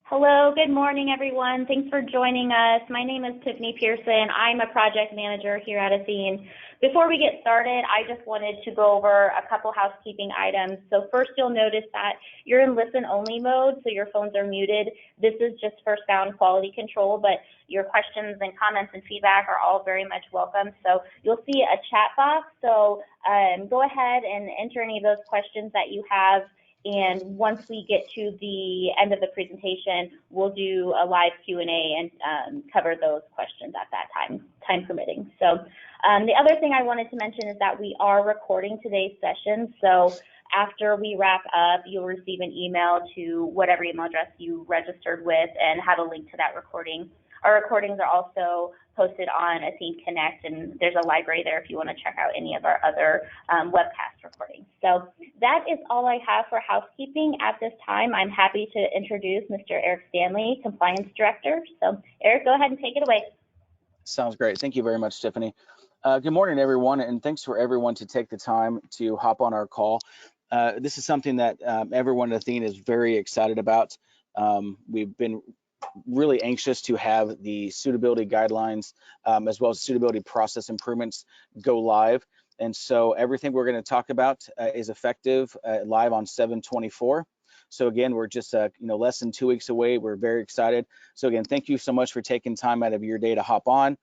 Hello, good morning, everyone. Thanks for joining us. My name is Tiffany Pearson. I'm a project manager here at Athene. Before we get started, I just wanted to go over a couple housekeeping items. So first, you'll notice that you're in listen-only mode, so your phones are muted. This is just for sound quality control, but your questions and comments and feedback are all very much welcome. So you'll see a chat box, so go ahead and enter any of those questions that you have. And once we get to the end of the presentation, we'll do a live Q&A and cover those questions at that time permitting. So the other thing I wanted to mention is that we are recording today's session. So after we wrap up, you'll receive an email to whatever email address you registered with and have a link to that recording. Our recordings are also posted on Athene Connect, and there's a library there if you want to check out any of our other webcast recordings. So that is all I have for housekeeping at this time. I'm happy to introduce Mr. Eric Stanley, Compliance Director. So Eric, go ahead and take it away. Sounds great. Thank you very much, Tiffany. Good morning, everyone, and thanks for everyone to take the time to hop on our call. This is something that everyone at Athene is very excited about. We've been really anxious to have the suitability guidelines as well as suitability process improvements go live. And so everything we're going to talk about is effective live on 7/24. So again, we're just less than 2 weeks away. We're very excited. So again, thank you so much for taking time out of your day to hop on.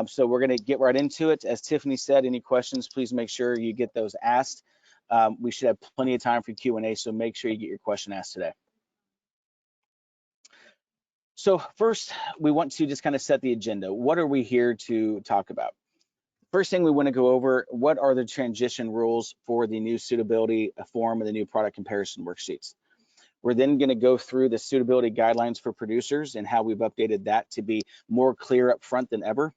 So we're going to get right into it. As Tiffany said, any questions, please make sure you get those asked. We should have plenty of time for Q&A, so make sure you get your question asked today. So first, we want to just kind of set the agenda. What are we here to talk about? First thing we want to go over, what are the transition rules for the new suitability form and the new product comparison worksheets? We're then going to go through the suitability guidelines for producers and how we've updated that to be more clear up front than ever.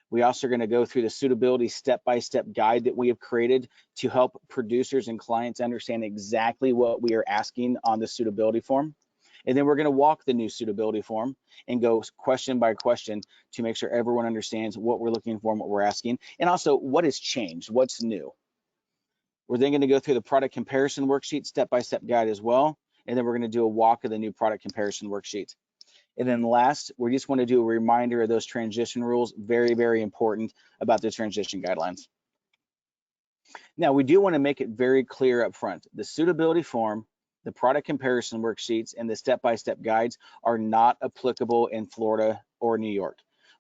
We also are going to go through the suitability step-by-step guide that we have created to help producers and clients understand exactly what we are asking on the suitability form. And then we're going to walk the new suitability form and go question by question to make sure everyone understands what we're looking for and what we're asking, and also what has changed, what's new. We're then going to go through the product comparison worksheet step-by-step guide as well, and then we're going to do a walk of the new product comparison worksheet. And then last, we just want to do a reminder of those transition rules, very, very important about the transition guidelines. Now, we do want to make it very clear up front. The suitability form, the product comparison worksheets, and the step-by-step guides are not applicable in Florida or New York.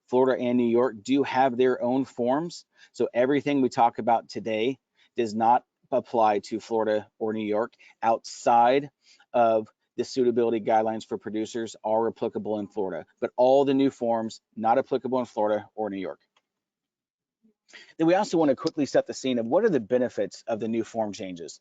Florida and New York do have their own forms, so everything we talk about today does not apply to Florida or New York. Outside of the suitability guidelines for producers are applicable in Florida, but all the new forms not applicable in Florida or New York. Then we also want to quickly set the scene of what are the benefits of the new form changes.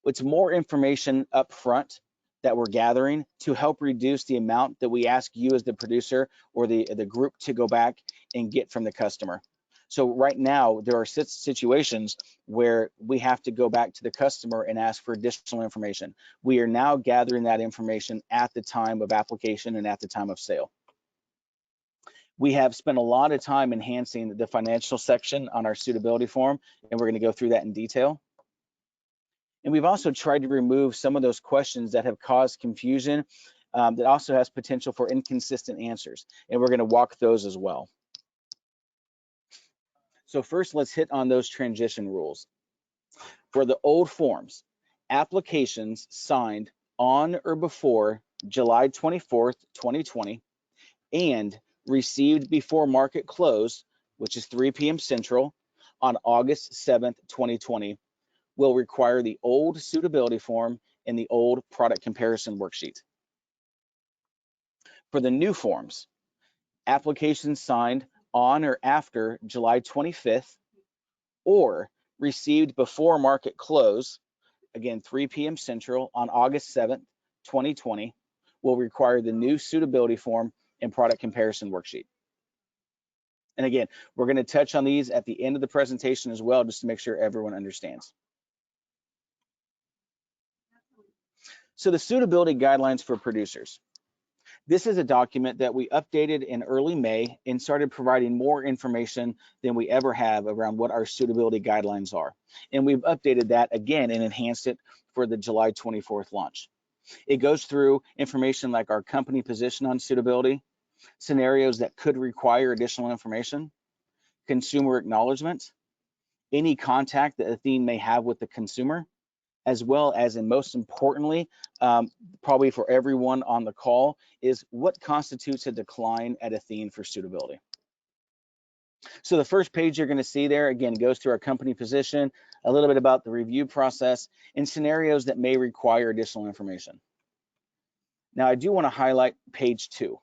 It's more information up front that we're gathering to help reduce the amount that we ask you as the producer or the group to go back and get from the customer. So right now, there are situations where we have to go back to the customer and ask for additional information. We are now gathering that information at the time of application and at the time of sale. We have spent a lot of time enhancing the financial section on our suitability form, and we're going to go through that in detail. And we've also tried to remove some of those questions that have caused confusion that also has potential for inconsistent answers. And we're going to walk those as well. So first, let's hit on those transition rules. For the old forms, applications signed on or before July 24th, 2020, and received before market close, which is 3 p.m. Central, on August 7th, 2020, will require the old suitability form and the old product comparison worksheet. For the new forms, applications signed on or after July 25th or received before market close, again 3 p.m. Central on August 7th, 2020, will require the new suitability form and product comparison worksheet. And again, we're going to touch on these at the end of the presentation as well, just to make sure everyone understands. So the suitability guidelines for producers. This is a document that we updated in early May and started providing more information than we ever have around what our suitability guidelines are. And we've updated that again and enhanced it for the July 24th launch. It goes through information like our company position on suitability, scenarios that could require additional information, consumer acknowledgement, any contact that Athene may have with the consumer, as well as, and most importantly, probably for everyone on the call, is what constitutes a decline at Athene for suitability. So the first page you're going to see there, again, goes through our company position, a little bit about the review process, and scenarios that may require additional information. Now, I do want to highlight page 2,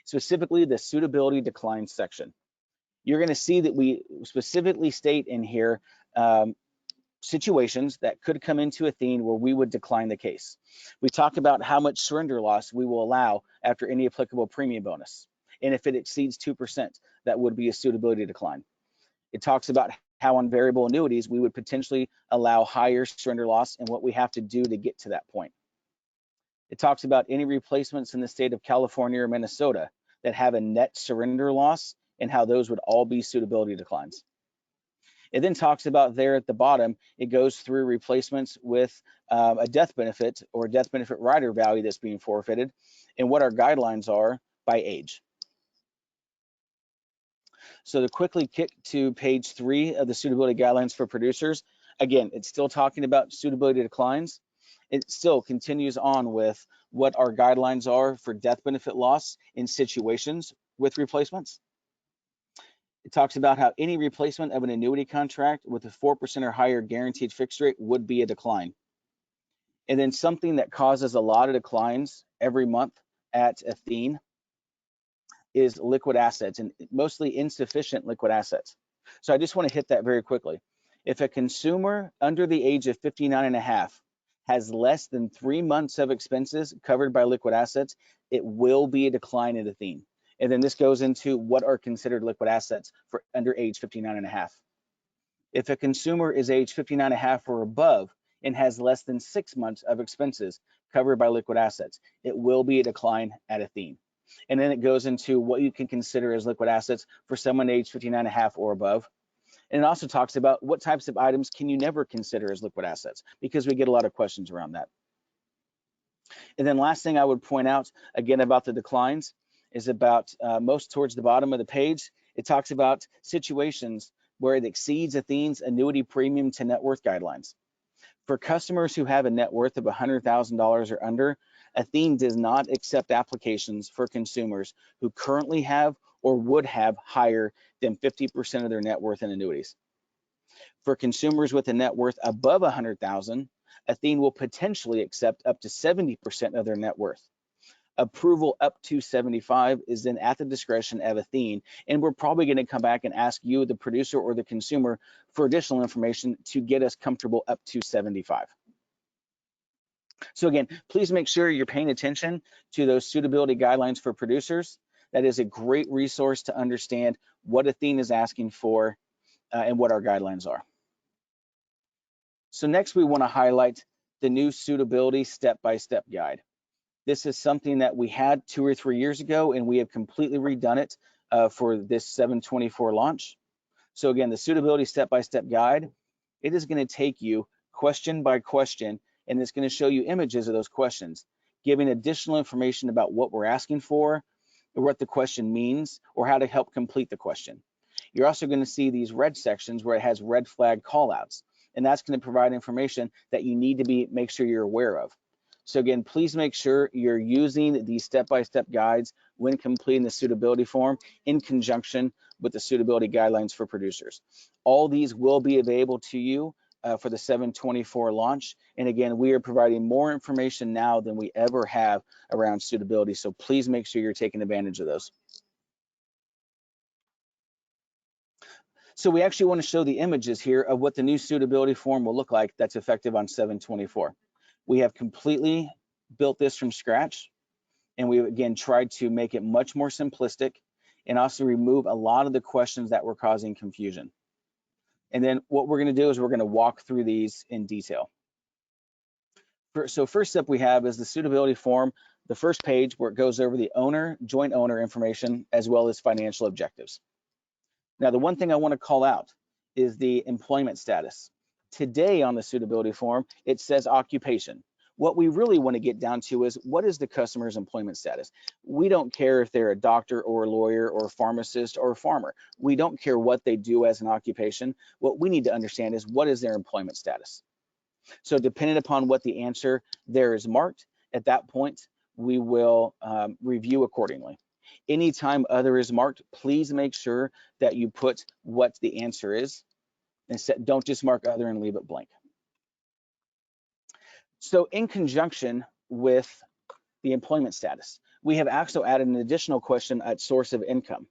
specifically the suitability decline section. You're going to see that we specifically state in here situations that could come into Athene where we would decline the case. We talk about how much surrender loss we will allow after any applicable premium bonus. And if it exceeds 2%, that would be a suitability decline. It talks about how on variable annuities, we would potentially allow higher surrender loss and what we have to do to get to that point. It talks about any replacements in the state of California or Minnesota that have a net surrender loss and how those would all be suitability declines. It then talks about there at the bottom, it goes through replacements with a death benefit or death benefit rider value that's being forfeited and what our guidelines are by age. So to quickly kick to page 3 of the suitability guidelines for producers, again, it's still talking about suitability declines. It still continues on with what our guidelines are for death benefit loss in situations with replacements. It talks about how any replacement of an annuity contract with a 4% or higher guaranteed fixed rate would be a decline. And then something that causes a lot of declines every month at Athene is liquid assets, and mostly insufficient liquid assets. So I just want to hit that very quickly. If a consumer under the age of 59 and a half has less than 3 months of expenses covered by liquid assets, it will be a decline at Athene. And then this goes into what are considered liquid assets for under age 59 and a half. If a consumer is age 59 and a half or above and has less than 6 months of expenses covered by liquid assets, it will be a decline at Athene. And then it goes into what you can consider as liquid assets for someone age 59 and a half or above. And it also talks about what types of items can you never consider as liquid assets, because we get a lot of questions around that. And then last thing I would point out again about the declines is about most towards the bottom of the page. It talks about situations where it exceeds Athene's annuity premium to net worth guidelines. For customers who have a net worth of $100,000 or under, Athene does not accept applications for consumers who currently have or would have higher than 50% of their net worth in annuities. For consumers with a net worth above $100,000, Athene will potentially accept up to 70% of their net worth. Approval up to 75 is then at the discretion of Athene, and we're probably going to come back and ask you, the producer or the consumer, for additional information to get us comfortable up to 75. So again, please make sure you're paying attention to those suitability guidelines for producers. That is a great resource to understand what Athene is asking for and what our guidelines are. So next, we want to highlight the new suitability step-by-step guide. This is something that we had 2 or 3 years ago, and we have completely redone it for this 7/24 launch. So again, the suitability step-by-step guide, it is going to take you question by question, and it's going to show you images of those questions, giving additional information about what we're asking for, or what the question means, or how to help complete the question. You're also going to see these red sections where it has red flag callouts, and that's going to provide information that you need to make sure you're aware of. So again, please make sure you're using these step-by-step guides when completing the suitability form in conjunction with the suitability guidelines for producers. All these will be available to you for the 7/24 launch. And again, we are providing more information now than we ever have around suitability. So please make sure you're taking advantage of those. So we actually want to show the images here of what the new suitability form will look like that's effective on 7/24. We have completely built this from scratch, and we again tried to make it much more simplistic and also remove a lot of the questions that were causing confusion. And then what we're going to do is we're going to walk through these in detail. So first up we have is the suitability form, the first page where it goes over the owner, joint owner information, as well as financial objectives. Now, the one thing I want to call out is the employment status. Today on the suitability form, it says occupation. What we really want to get down to is, what is the customer's employment status? We don't care if they're a doctor or a lawyer or a pharmacist or a farmer. We don't care what they do as an occupation. What we need to understand is, what is their employment status? So depending upon what the answer there is marked, at that point, we will review accordingly. Anytime other is marked, please make sure that you put what the answer is. Instead, don't just mark other and leave it blank. So in conjunction with the employment status, we have also added an additional question at source of income.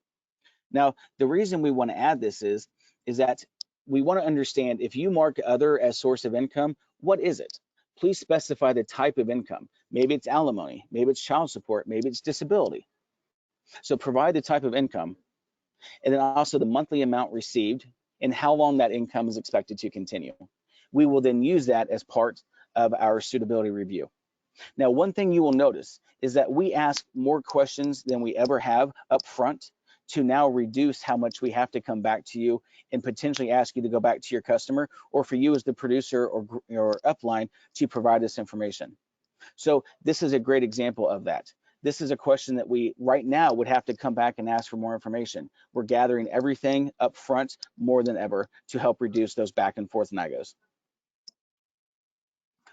Now, the reason we want to add this is that we want to understand, if you mark other as source of income, what is it? Please specify the type of income. Maybe it's alimony, maybe it's child support, maybe it's disability. So provide the type of income, and then also the monthly amount received and how long that income is expected to continue. We will then use that as part of our suitability review. Now, one thing you will notice is that we ask more questions than we ever have up front to now reduce how much we have to come back to you and potentially ask you to go back to your customer, or for you as the producer or upline to provide this information. So this is a great example of that. This is a question that we right now would have to come back and ask for more information. We're gathering everything up front more than ever to help reduce those back and forth NIGOs.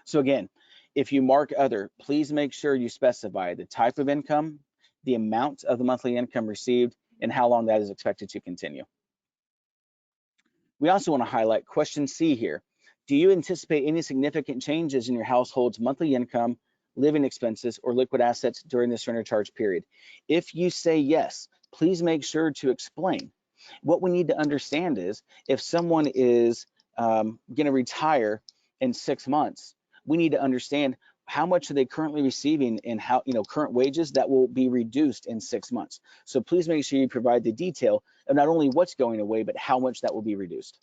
So again, if you mark other, please make sure you specify the type of income, the amount of the monthly income received, and how long that is expected to continue. We also want to highlight question C here. Do you anticipate any significant changes in your household's monthly income, living expenses, or liquid assets during the surrender charge period? If you say yes, please make sure to explain. What we need to understand is, if someone is going to retire in 6 months, we need to understand how much are they currently receiving and how, current wages that will be reduced in 6 months. So please make sure you provide the detail of not only what's going away, but how much that will be reduced.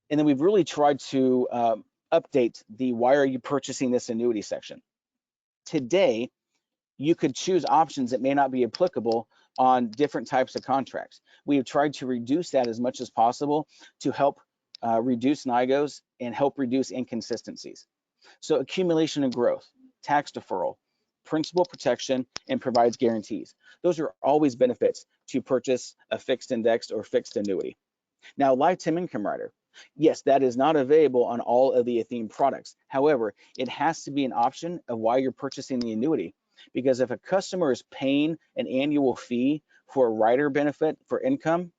And then we've really tried to update the why are you purchasing this annuity section. Today, you could choose options that may not be applicable on different types of contracts. We have tried to reduce that as much as possible to help reduce NIGOs and help reduce inconsistencies. So accumulation and growth, tax deferral, principal protection, and provides guarantees. Those are always benefits to purchase a fixed indexed or fixed annuity. Now, lifetime income rider. Yes, that is not available on all of the Athene products. However, it has to be an option of why you're purchasing the annuity, because if a customer is paying an annual fee for a rider benefit for income,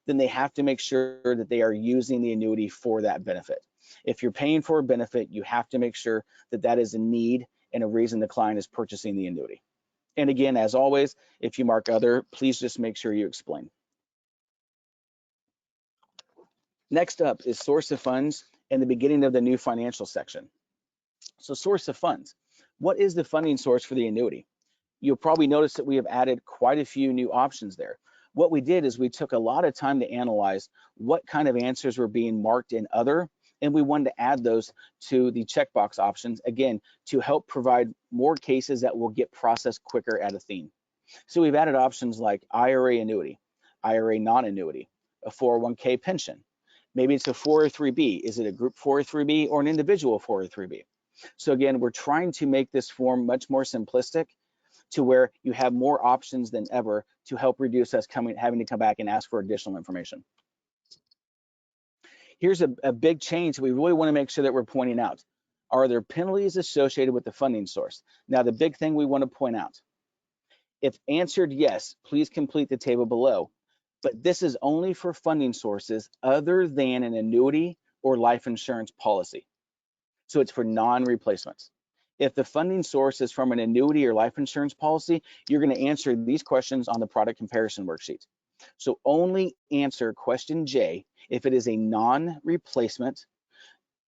then they have to make sure that they are using the annuity for that benefit. If you're paying for a benefit, you have to make sure that that is a need and a reason the client is purchasing the annuity. And again, as always, if you mark other, please just make sure you explain. Next up is source of funds and the beginning of the new financial section. So source of funds. What is the funding source for the annuity? You'll probably notice that we have added quite a few new options there. What we did is we took a lot of time to analyze what kind of answers were being marked in other, and we wanted to add those to the checkbox options, again, to help provide more cases that will get processed quicker at Athene. So we've added options like IRA annuity, IRA non-annuity, a 401k pension. Maybe it's a 403b. Is it a group 403b or an individual 403b? So again, we're trying to make this form much more simplistic, to where you have more options than ever to help reduce us having to come back and ask for additional information. Here's a big change we really want to make sure that we're pointing out. Are there penalties associated with the funding source? Now, the big thing we want to point out, if answered yes, please complete the table below. But this is only for funding sources other than an annuity or life insurance policy. So it's for non-replacements. If the funding source is from an annuity or life insurance policy, you're going to answer these questions on the product comparison worksheet. So only answer question J if it is a non-replacement,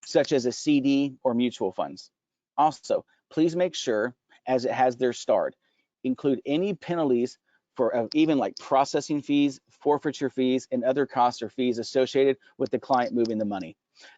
such as a CD or mutual funds. Also, please make sure, as it has their start, include any penalties for even like processing fees, forfeiture fees, and other costs or fees associated with the client moving the money.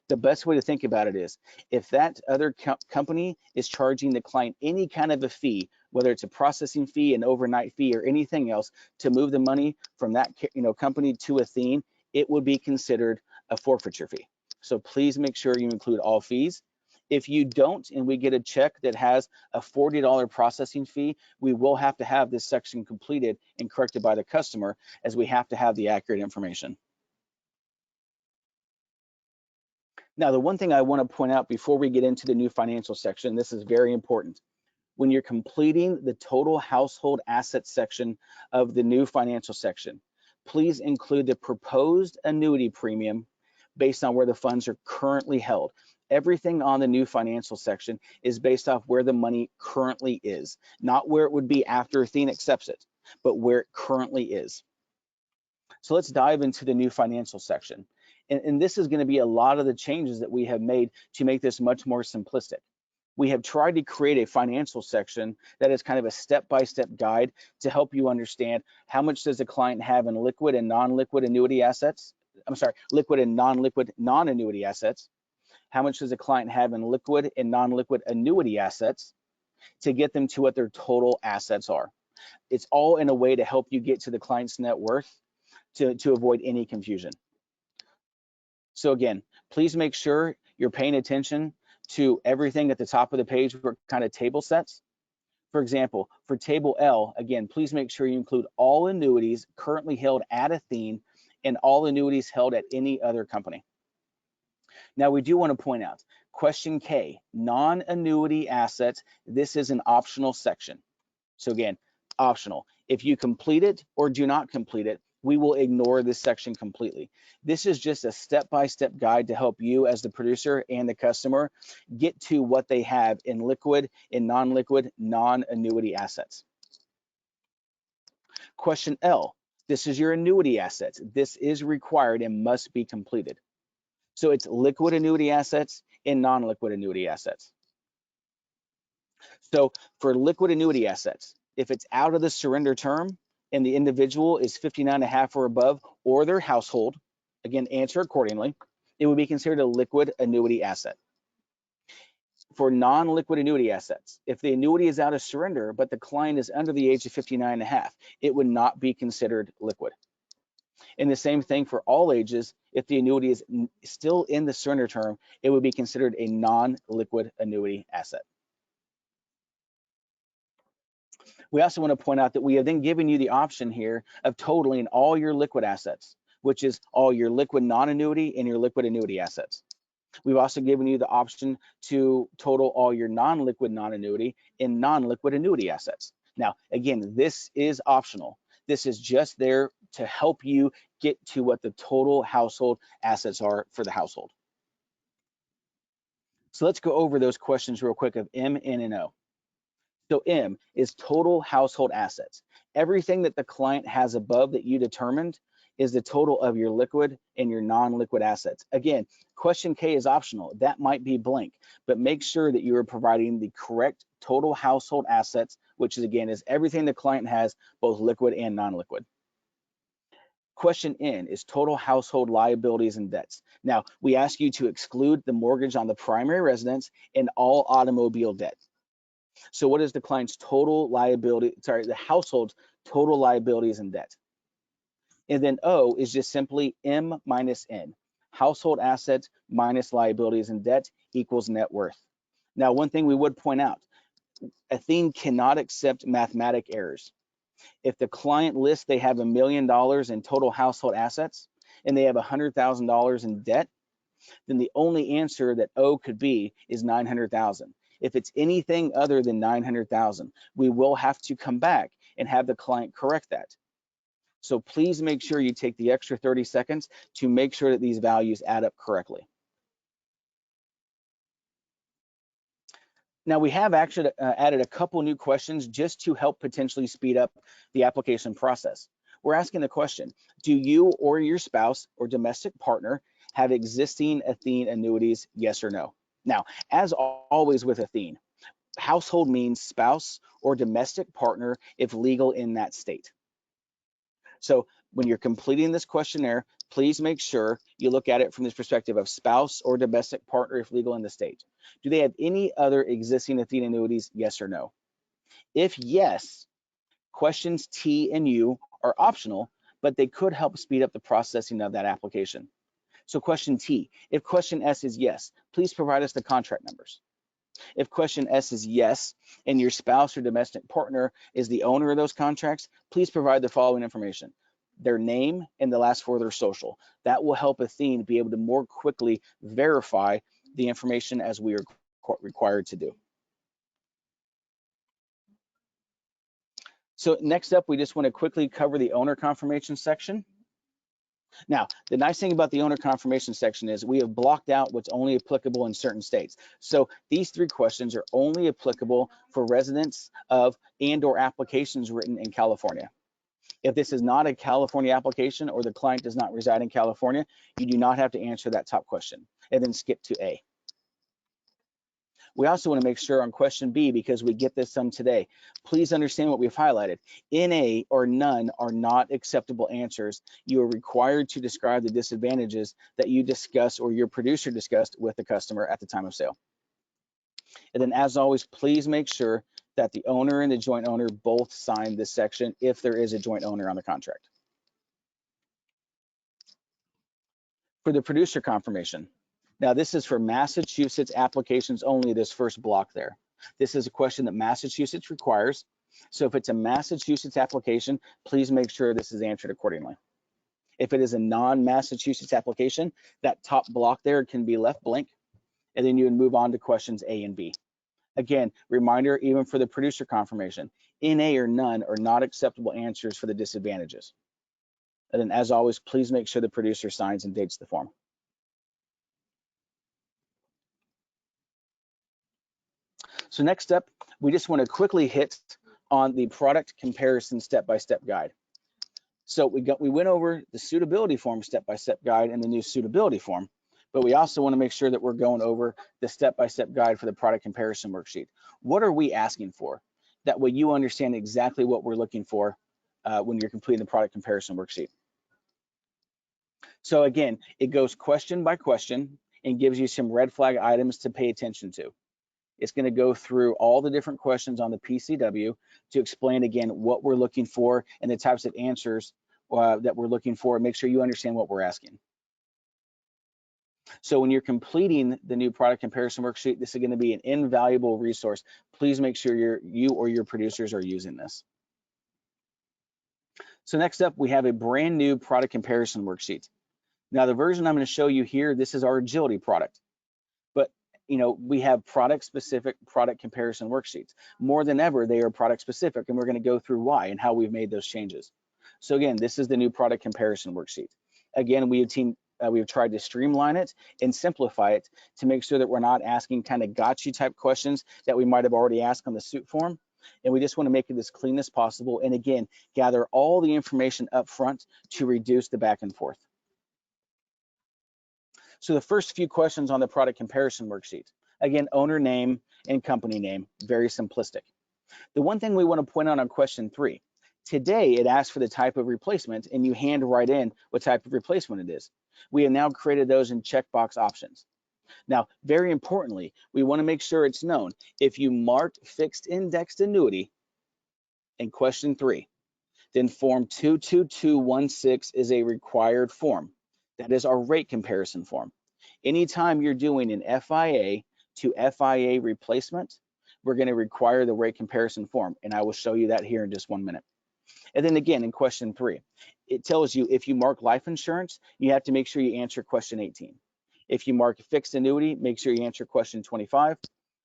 The best way to think about it is, if that other company is charging the client any kind of a fee, whether it's a processing fee, an overnight fee, or anything else to move the money from that company to Athene, it would be considered a forfeiture fee. So please make sure you include all fees If you don't, and we get a check that has a $40 processing fee, we will have to have this section completed and corrected by the customer, as we have to have the accurate information. Now, the one thing I want to point out before we get into the new financial section, this is very important. When you're completing the total household assets section of the new financial section, please include the proposed annuity premium based on where the funds are currently held. Everything on the new financial section is based off where the money currently is, not where it would be after Athene accepts it, but where it currently is. So let's dive into the new financial section. And this is going to be a lot of the changes that we have made to make this much more simplistic. We have tried to create a financial section that is kind of a step-by-step guide to help you understand how much does the client have in liquid and non-liquid annuity assets. I'm sorry, liquid and non-liquid non-annuity assets. How much does a client have in liquid and non-liquid annuity assets to get them to what their total assets are. It's all in a way to help you get to the client's net worth to avoid any confusion. So again, please make sure you're paying attention to everything at the top of the page for kind of table sets. For example, for table L, again, please make sure you include all annuities currently held at Athene and all annuities held at any other company. Now, we do want to point out, question K, non-annuity assets, this is an optional section. So again, optional. If you complete it or do not complete it, we will ignore this section completely. This is just a step-by-step guide to help you as the producer and the customer get to what they have in liquid and non-liquid non-annuity assets. Question L, this is your annuity assets. This is required and must be completed. So it's liquid annuity assets and non-liquid annuity assets. So for liquid annuity assets, if it's out of the surrender term and the individual is 59.5 or above, or their household, again, answer accordingly, it would be considered a liquid annuity asset. For non-liquid annuity assets, if the annuity is out of surrender, but the client is under the age of 59.5, it would not be considered liquid. And the same thing for all ages, if the annuity is still in the surrender term, it would be considered a non-liquid annuity asset. We also want to point out that we have then given you the option here of totaling all your liquid assets, which is all your liquid non-annuity and your liquid annuity assets. We've also given you the option to total all your non-liquid non-annuity and non-liquid annuity assets. Now, again, this is optional. This is just there to help you get to what the total household assets are for the household. So let's go over those questions real quick of M, N, and O. So M is total household assets. Everything that the client has above that you determined is the total of your liquid and your non-liquid assets. Again, question K is optional. That might be blank, but make sure that you are providing the correct total household assets, which is, again, is everything the client has, both liquid and non-liquid. Question N is total household liabilities and debts. Now, we ask you to exclude the mortgage on the primary residence and all automobile debt. So what is the client's total liability, the household's total liabilities and debt? And then O is just simply M minus N. Household assets minus liabilities and debt equals net worth. Now, one thing we would point out, Athene cannot accept mathematic errors. If the client lists they have $1 million in total household assets and they have $100,000 in debt, then the only answer that O could be is 900,000. If it's anything other than 900,000, we will have to come back and have the client correct that. So please make sure you take the extra 30 seconds to make sure that these values add up correctly. Now, we have actually added a couple new questions just to help potentially speed up the application process. We're asking the question, do you or your spouse or domestic partner have existing Athene annuities, yes or no? Now, as always with Athene, household means spouse or domestic partner if legal in that state. So when you're completing this questionnaire, please make sure you look at it from this perspective of spouse or domestic partner if legal in the state. Do they have any other existing Athene annuities, yes or no? If yes, questions T and U are optional, but they could help speed up the processing of that application. So question T, if question S is yes, please provide us the contract numbers. If question S is yes, and your spouse or domestic partner is the owner of those contracts, please provide the following information: their name and the last four of their social. That will help Athene be able to more quickly verify the information as we are required to do. So next up, we just want to quickly cover the owner confirmation section. Now, the nice thing about the owner confirmation section is we have blocked out what's only applicable in certain states. So these 3 questions are only applicable for residents of and/or applications written in California. If this is not a California application or the client does not reside in California, you do not have to answer that top question and then skip to A. We also want to make sure on question B, because we get this some today, please understand what we've highlighted. NA or none are not acceptable answers. You are required to describe the disadvantages that you discuss or your producer discussed with the customer at the time of sale. And then as always, please make sure that the owner and the joint owner both sign this section if there is a joint owner on the contract. For the producer confirmation, now this is for Massachusetts applications only, this first block there. This is a question that Massachusetts requires. So if it's a Massachusetts application, please make sure this is answered accordingly. If it is a non-Massachusetts application, that top block there can be left blank, and then you would move on to questions A and B. Again, reminder, even for the producer confirmation, NA or none are not acceptable answers for the disadvantages. And then as always, please make sure the producer signs and dates the form. So next up, we just want to quickly hit on the product comparison step-by-step guide. So we went over the suitability form step-by-step guide and the new suitability form, but we also want to make sure that we're going over the step-by-step guide for the product comparison worksheet. What are we asking for? That way you understand exactly what we're looking for when you're completing the product comparison worksheet. So again, it goes question by question and gives you some red flag items to pay attention to. It's going to go through all the different questions on the PCW to explain again what we're looking for and the types of answers that we're looking for. Make sure you understand what we're asking. So when you're completing the new product comparison worksheet, this is going to be an invaluable resource. Please make sure you or your producers are using this. So next up, we have a brand new product comparison worksheet. Now the version I'm going to show you here, this is our agility product. But we have product-specific product comparison worksheets. More than ever, they are product-specific, and we're going to go through why and how we've made those changes. So again, this is the new product comparison worksheet. Again, we have tried to streamline it and simplify it to make sure that we're not asking kind of gotcha type questions that we might have already asked on the suit form. And we just want to make it as clean as possible. And again, gather all the information up front to reduce the back and forth. So the first few questions on the product comparison worksheet, again, owner name and company name, very simplistic. The one thing we want to point out on question 3, today it asks for the type of replacement and you hand write in what type of replacement it is. We have now created those in checkbox options. Now, very importantly, we want to make sure it's known. If you marked fixed indexed annuity in question 3, then form 22216 is a required form. That is our rate comparison form. Anytime you're doing an FIA to FIA replacement, we're going to require the rate comparison form, and I will show you that here in just 1 minute. And then again, in question 3, it tells you if you mark life insurance, you have to make sure you answer question 18. If you mark fixed annuity, make sure you answer question 25.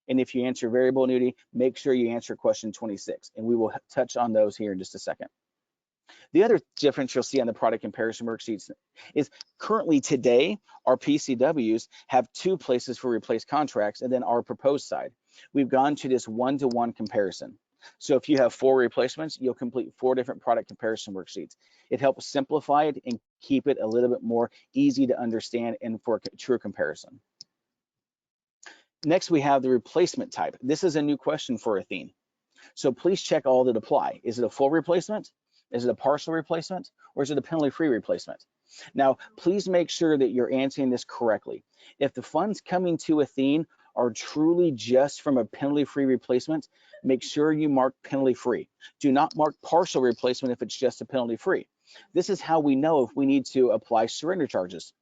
And if you answer variable annuity, make sure you answer question 26. And we will touch on those here in just a second. The other difference you'll see on the product comparison worksheets is currently today, our PCWs have 2 places for replace contracts and then our proposed side. We've gone to this one-to-one comparison. So if you have 4 replacements, you'll complete 4 different product comparison worksheets. It helps simplify it and keep it a little bit more easy to understand and for a true comparison. Next, we have the replacement type. This is a new question for Athene. So please check all that apply. Is it a full replacement? Is it a partial replacement, or is it a penalty-free replacement? Now, please make sure that you're answering this correctly. If the funds coming to Athene are truly just from a penalty-free replacement, make sure you mark penalty-free. Do not mark partial replacement if it's just a penalty-free. This is how we know if we need to apply surrender charges.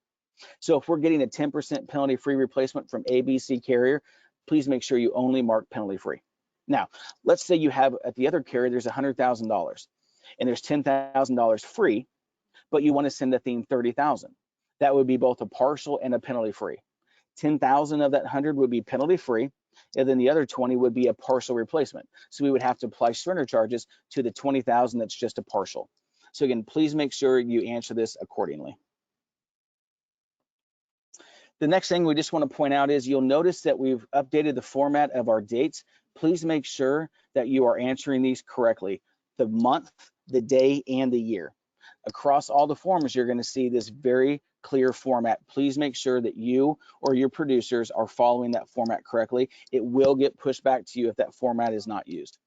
So if we're getting a 10% penalty-free replacement from ABC carrier, please make sure you only mark penalty-free. Now, let's say you have at the other carrier, there's $100,000 and there's $10,000 free, but you want to send Athene $30,000. That would be both a partial and a penalty-free. 10,000 of that 100 would be penalty-free, and then the other 20 would be a partial replacement. So we would have to apply surrender charges to the 20,000 that's just a partial. So again, please make sure you answer this accordingly. The next thing we just want to point out is you'll notice that we've updated the format of our dates. Please make sure that you are answering these correctly, the month, the day, and the year. Across all the forms, you're going to see this very clear format. Please make sure that you or your producers are following that format correctly. It will get pushed back to you if that format is not used.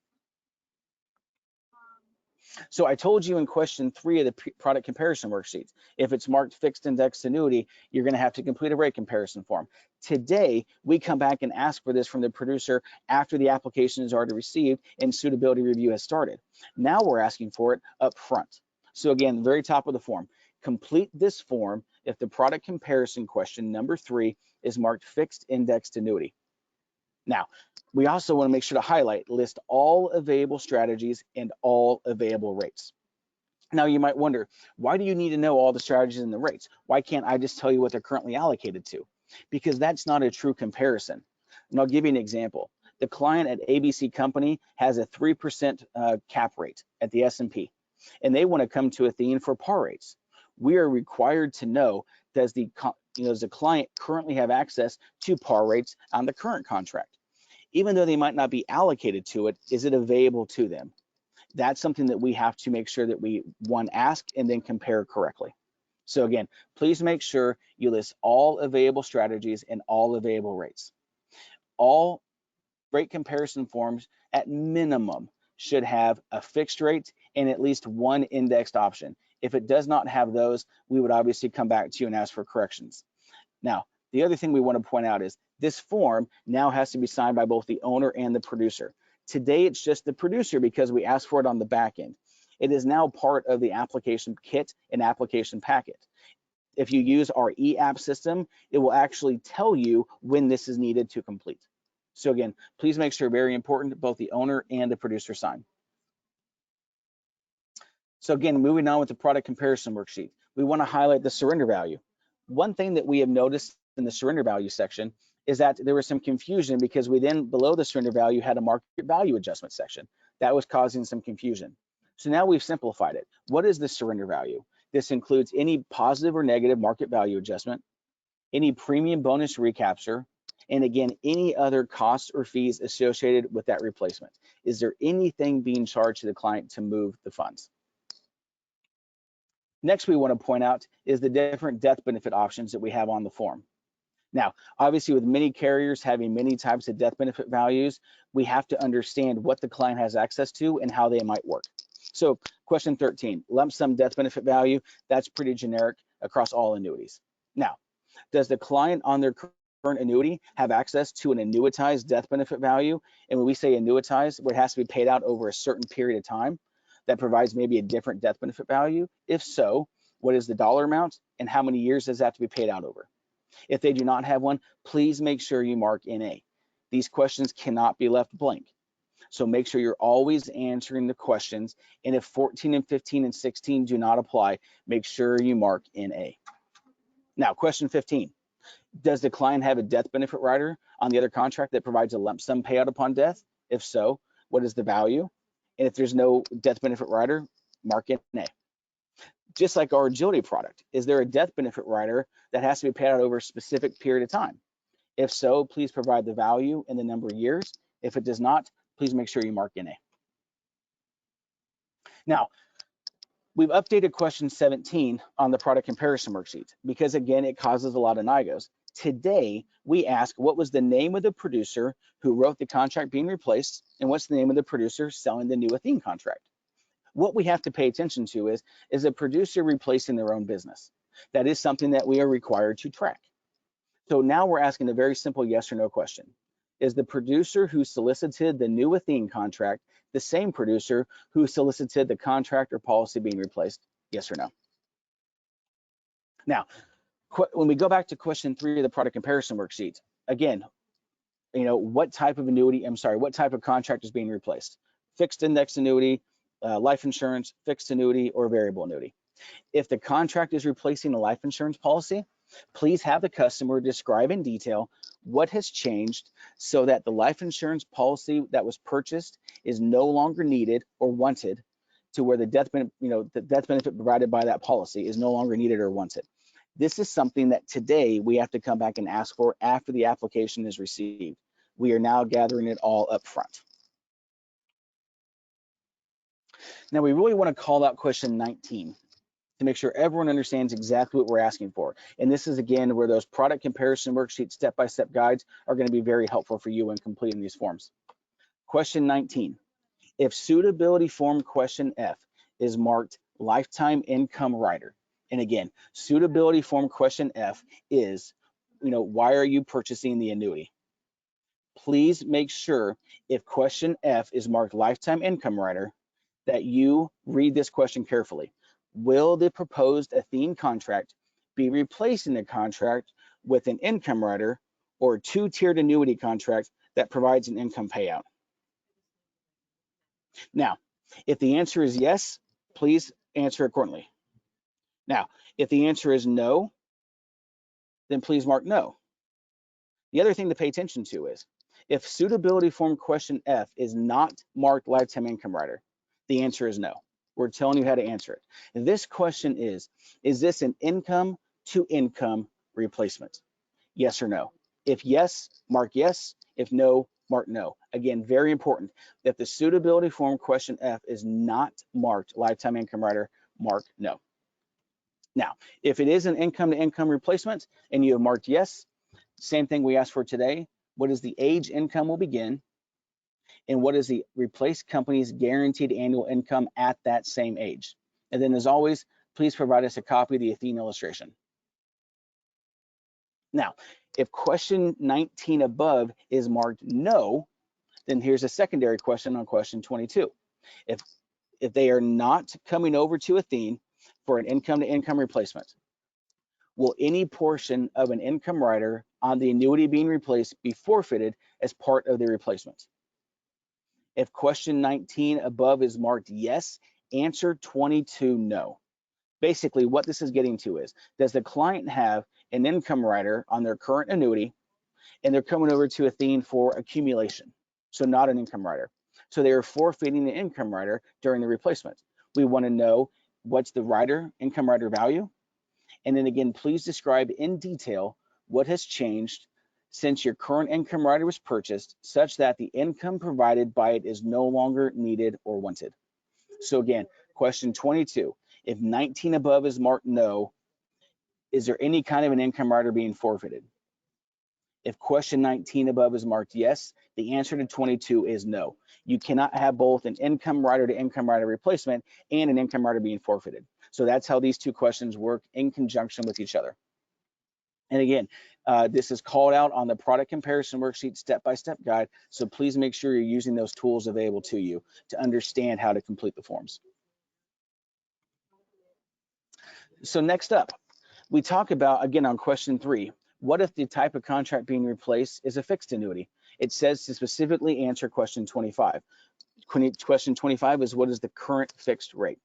So I told you in question 3 of the product comparison worksheets, if it's marked fixed indexed annuity, you're going to have to complete a rate comparison form. Today, we come back and ask for this from the producer after the application is already received and suitability review has started. Now we're asking for it up front. So again, the very top of the form, complete this form if the product comparison question number 3 is marked fixed indexed annuity. Now, we also want to make sure to highlight, list all available strategies and all available rates. Now, you might wonder, why do you need to know all the strategies and the rates? Why can't I just tell you what they're currently allocated to? Because that's not a true comparison. And I'll give you an example. The client at ABC Company has a 3% cap rate at the S&P, and they want to come to Athene for par rates. We are required to know, does the client currently have access to par rates on the current contract? Even though they might not be allocated to it, is it available to them? That's something that we have to make sure that we, one, ask and then compare correctly. So again, please make sure you list all available strategies and all available rates. All rate comparison forms at minimum should have a fixed rate and at least one indexed option. If it does not have those, we would obviously come back to you and ask for corrections. Now, the other thing we want to point out is this form now has to be signed by both the owner and the producer. Today, it's just the producer because we asked for it on the back end. It is now part of the application kit and application packet. If you use our e-app system, it will actually tell you when this is needed to complete. So again, please make sure, very important, both the owner and the producer sign. So again, moving on with the product comparison worksheet, we want to highlight the surrender value. One thing that we have noticed in the surrender value section is that there was some confusion because we then below the surrender value had a market value adjustment section. That was causing some confusion. So now we've simplified it. What is the surrender value? This includes any positive or negative market value adjustment, any premium bonus recapture, and again, any other costs or fees associated with that replacement. Is there anything being charged to the client to move the funds? Next, we want to point out is the different death benefit options that we have on the form. Now, obviously, with many carriers having many types of death benefit values, we have to understand what the client has access to and how they might work. So question 13, lump sum death benefit value, that's pretty generic across all annuities. Now, does the client on their current annuity have access to an annuitized death benefit value? And when we say annuitized, where it has to be paid out over a certain period of time, that provides maybe a different death benefit value? If so, what is the dollar amount and how many years does that have to be paid out over? If they do not have one, please make sure you mark NA. These questions cannot be left blank. So make sure you're always answering the questions. And if 14 and 15 and 16 do not apply, make sure you mark NA. Now, question 15. Does the client have a death benefit rider on the other contract that provides a lump sum payout upon death? If so, what is the value? And if there's no death benefit rider, mark NA. Just like our agility product, is there a death benefit rider that has to be paid out over a specific period of time? If so, please provide the value and the number of years. If it does not, please make sure you mark NA. Now, we've updated question 17 on the product comparison worksheet because again, it causes a lot of NIGOs. Today, we ask what was the name of the producer who wrote the contract being replaced and what's the name of the producer selling the new Athene contract. What we have to pay attention to is a producer replacing their own business. That is something that we are required to track. So now we're asking a very simple yes or no question. Is the producer who solicited the new Athene contract the same producer who solicited the contract or policy being replaced? Yes or no? Now, When we go back to question 3 of the product comparison worksheet, again, what type of annuity, what type of contract is being replaced? Fixed index annuity, life insurance, fixed annuity, or variable annuity. If the contract is replacing a life insurance policy, please have the customer describe in detail what has changed so that the life insurance policy that was purchased is no longer needed or wanted, to where the death benefit, the death benefit provided by that policy is no longer needed or wanted. This is something that today we have to come back and ask for after the application is received. We are now gathering it all up front. Now we really want to call out question 19 to make sure everyone understands exactly what we're asking for. And this is, again, where those product comparison worksheet step-by-step guides are going to be very helpful for you when completing these forms. Question 19, if suitability form question F is marked lifetime income rider, and again, suitability form question F is, why are you purchasing the annuity? Please make sure if question F is marked lifetime income rider that you read this question carefully. Will the proposed Athene contract be replacing the contract with an income rider or two-tiered annuity contract that provides an income payout? Now, if the answer is yes, please answer accordingly. Now, if the answer is no, then please mark no. The other thing to pay attention to is, if suitability form question F is not marked lifetime income rider, the answer is no. We're telling you how to answer it. And this question is this an income to income replacement? Yes or no? If yes, mark yes. If no, mark no. Again, very important. If the suitability form question F is not marked lifetime income rider, mark no. Now, if it is an income to income replacement and you have marked yes, same thing we asked for today. What is the age income will begin? And what is the replaced company's guaranteed annual income at that same age? And then, as always, please provide us a copy of the Athene illustration. Now, if question 19 above is marked no, then here's a secondary question on question 22. If they are not coming over to Athene for an income to income replacement, will any portion of an income rider on the annuity being replaced be forfeited as part of the replacement? If question 19 above is marked yes, answer 22 no. Basically, what this is getting to is, does the client have an income rider on their current annuity and they're coming over to Athene for accumulation, so not an income rider. So they are forfeiting the income rider during the replacement. We want to know what's the income rider value, and then again, please describe in detail what has changed since your current income rider was purchased, such that the income provided by it is no longer needed or wanted. So again, question 22, if 19 above is marked no, is there any kind of an income rider being forfeited? If question 19 above is marked yes, the answer to 22 is no. You cannot have both an income rider to income rider replacement and an income rider being forfeited. So that's how these two questions work in conjunction with each other. And again, this is called out on the product comparison worksheet step-by-step guide, so please make sure you're using those tools available to you to understand how to complete the forms. So next up, we talk about, again, on question 3, what if the type of contract being replaced is a fixed annuity? It says to specifically answer question 25. Question 25 is, what is the current fixed rate?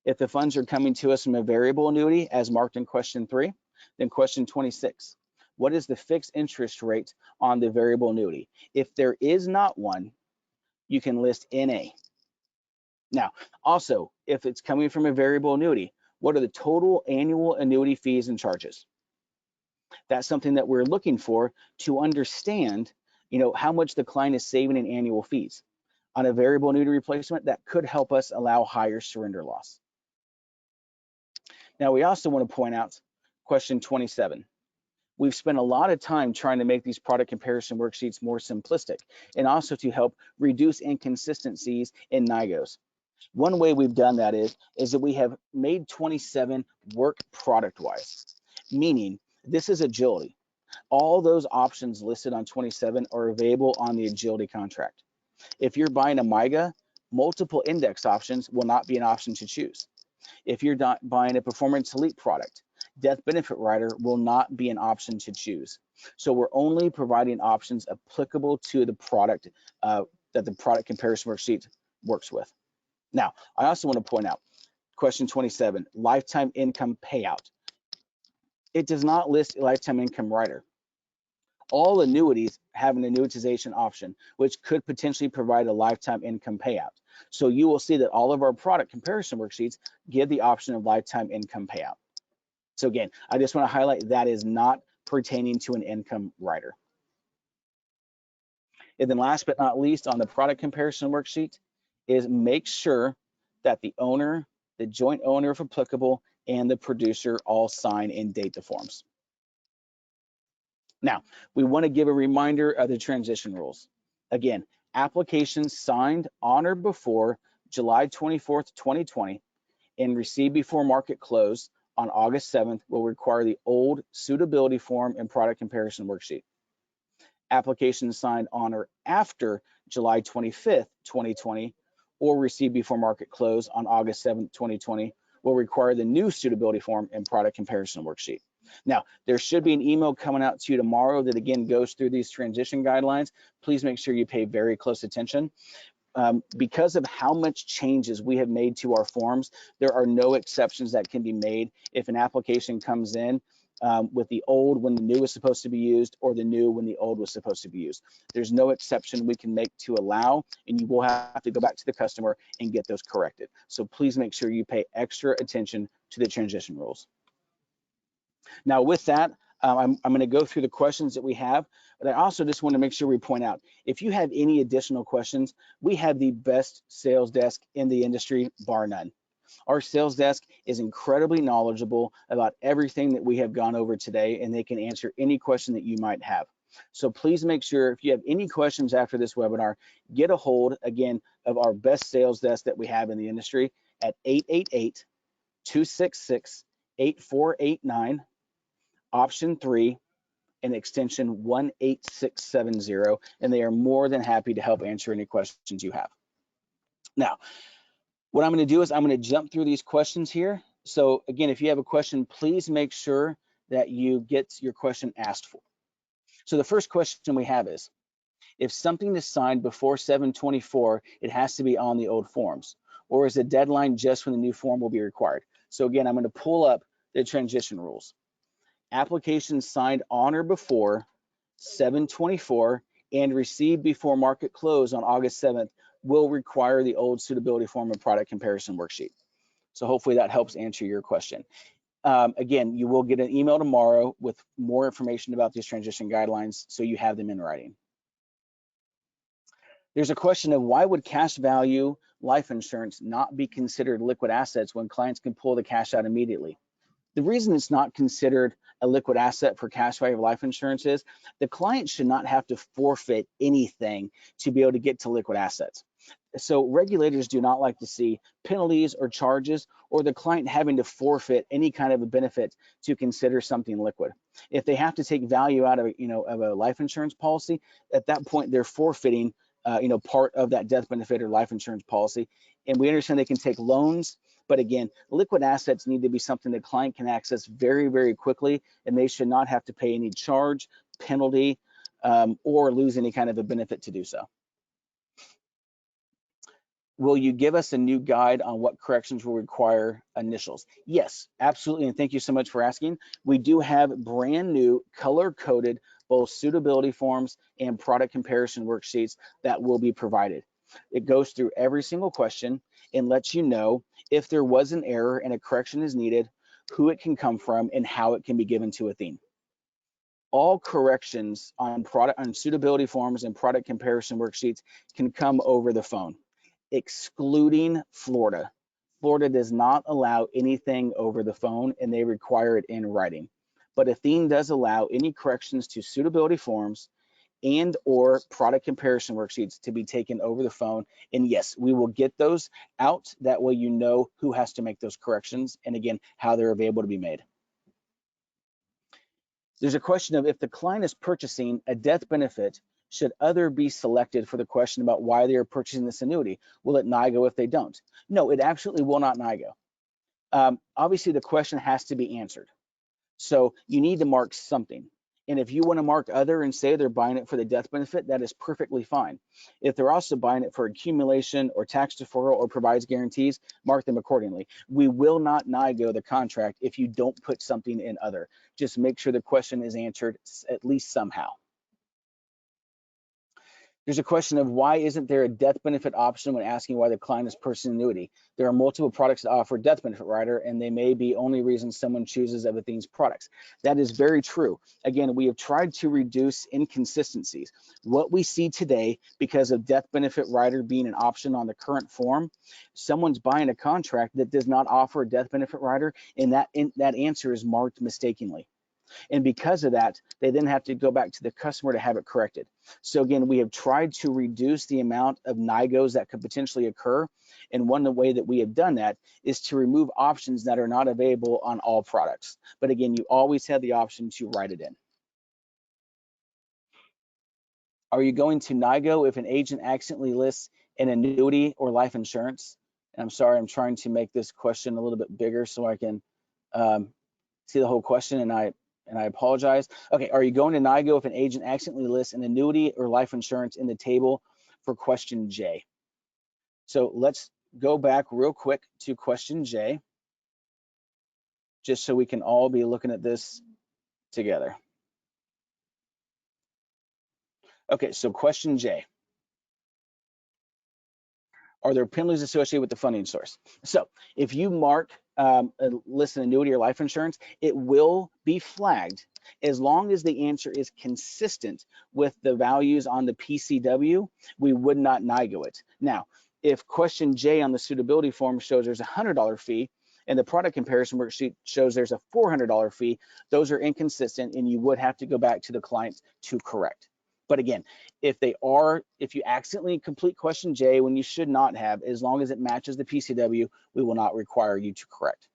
If the funds are coming to us from a variable annuity, as marked in question 3, then question 26, what is the fixed interest rate on the variable annuity? If there is not one, you can list NA. Now, also, if it's coming from a variable annuity, what are the total annual annuity fees and charges? That's something that we're looking for to understand, how much the client is saving in annual fees. On a variable annuity replacement, that could help us allow higher surrender loss. Now, we also want to point out question 27. We've spent a lot of time trying to make these product comparison worksheets more simplistic and also to help reduce inconsistencies in NIGOs. One way we've done that is that we have made 27 work product-wise, meaning this is agility. All those options listed on 27 are available on the agility contract. If you're buying a MIGA, multiple index options will not be an option to choose. If you're not buying a performance elite product, death benefit rider will not be an option to choose. So we're only providing options applicable to the product that the product comparison worksheet works with. Now, I also want to point out, question 27, lifetime income payout. It does not list a lifetime income rider. All annuities have an annuitization option, which could potentially provide a lifetime income payout. So you will see that all of our product comparison worksheets give the option of lifetime income payout. So again, I just want to highlight that is not pertaining to an income rider. And then last but not least, on the product comparison worksheet is make sure that the owner, the joint owner if applicable, and the producer all sign and date the forms. Now, we want to give a reminder of the transition rules. Again, applications signed on or before July 24th, 2020 and received before market close on August 7th will require the old suitability form and product comparison worksheet. Applications signed on or after July 25th, 2020 or received before market close on August 7th, 2020 will require the new suitability form and product comparison worksheet. Now, there should be an email coming out to you tomorrow that again goes through these transition guidelines. Please make sure you pay very close attention. Because of how much changes we have made to our forms, there are no exceptions that can be made if an application comes in with the old when the new was supposed to be used or the new when the old was supposed to be used. There's no exception we can make to allow, and you will have to go back to the customer and get those corrected. So please make sure you pay extra attention to the transition rules. Now with that, I'm going to go through the questions that we have, but I also just want to make sure we point out, if you have any additional questions, we have the best sales desk in the industry, bar none. Our sales desk is incredibly knowledgeable about everything that we have gone over today, and they can answer any question that you might have. So please make sure if you have any questions after this webinar, get a hold again of our best sales desk that we have in the industry at 888-266-8489. option 3 and extension 18670, and they are more than happy to help answer any questions you have. Now, what I'm going to do is I'm going to jump through these questions here. So again, if you have a question, please make sure that you get your question asked for. So the first question we have is, if something is signed before 7/24, it has to be on the old forms, or is the deadline just when the new form will be required? So again, I'm going to pull up the transition rules. Applications signed on or before 7/24 and received before market close on August 7th will require the old suitability form and product comparison worksheet. So hopefully that helps answer your question. Again, you will get an email tomorrow with more information about these transition guidelines so you have them in writing. There's a question of why would cash value life insurance not be considered liquid assets when clients can pull the cash out immediately? The reason it's not considered a liquid asset for cash value of life insurance is the client should not have to forfeit anything to be able to get to liquid assets. So regulators do not like to see penalties or charges or the client having to forfeit any kind of a benefit to consider something liquid. If they have to take value out of a life insurance policy, at that point they're forfeiting part of that death benefit or life insurance policy. And we understand they can take loans, but again, liquid assets need to be something the client can access very, very quickly, and they should not have to pay any charge, penalty, or lose any kind of a benefit to do so. Will you give us a new guide on what corrections will require initials? Yes, absolutely, and thank you so much for asking. We do have brand new color-coded both suitability forms and product comparison worksheets that will be provided. It goes through every single question and lets you know if there was an error and a correction is needed, who it can come from, and how it can be given to Athene. All corrections on suitability forms and product comparison worksheets can come over the phone, excluding Florida. Florida does not allow anything over the phone, and they require it in writing. But Athene does allow any corrections to suitability forms and or product comparison worksheets to be taken over the phone. And yes, we will get those out. That way you know who has to make those corrections and again, how they're available to be made. There's a question of if the client is purchasing a death benefit, should other be selected for the question about why they are purchasing this annuity? Will it NIGO if they don't? No, it absolutely will not NIGO. Obviously, the question has to be answered. So you need to mark something. And if you want to mark other and say they're buying it for the death benefit, that is perfectly fine. If they're also buying it for accumulation or tax deferral or provides guarantees, mark them accordingly. We will not NIGO the contract if you don't put something in other. Just make sure the question is answered at least somehow. There's a question of why isn't there a death benefit option when asking why the client is purchasing annuity? There are multiple products that offer death benefit rider, and they may be only reasons someone chooses of Athene's products. That is very true. Again, we have tried to reduce inconsistencies. What we see today, because of death benefit rider being an option on the current form, someone's buying a contract that does not offer a death benefit rider, and that answer is marked mistakenly. And because of that, they then have to go back to the customer to have it corrected. So again, we have tried to reduce the amount of NIGOs that could potentially occur. And one way that we have done that is to remove options that are not available on all products. But again, you always have the option to write it in. Are you going to NIGO if an agent accidentally lists an annuity or life insurance? And I'm sorry, I'm trying to make this question a little bit bigger so I can see the whole question, and I apologize. Okay, are you going to NIGO if an agent accidentally lists an annuity or life insurance in the table for question J? So let's go back real quick to question J, just so we can all be looking at this together. Okay, so question J. Are there penalties associated with the funding source? So if you mark list an annuity or life insurance, it will be flagged as long as the answer is consistent with the values on the PCW. We would not NIGO it. Now, if question J on the suitability form shows there's a $100 fee and the product comparison worksheet shows there's a $400 fee, those are inconsistent and you would have to go back to the client to correct. But again, if you accidentally complete question J when you should not have, as long as it matches the PCW, we will not require you to correct.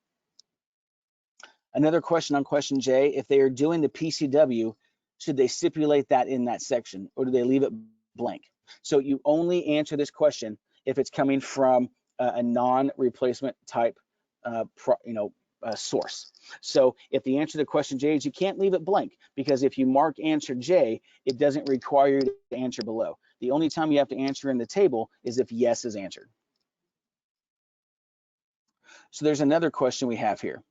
Another question on question J, if they are doing the PCW, should they stipulate that in that section or do they leave it blank? So you only answer this question if it's coming from a non-replacement type source. So if the answer to question J is you can't leave it blank, because if you mark answer J, it doesn't require you to answer below. The only time you have to answer in the table is if yes is answered. So there's another question we have here.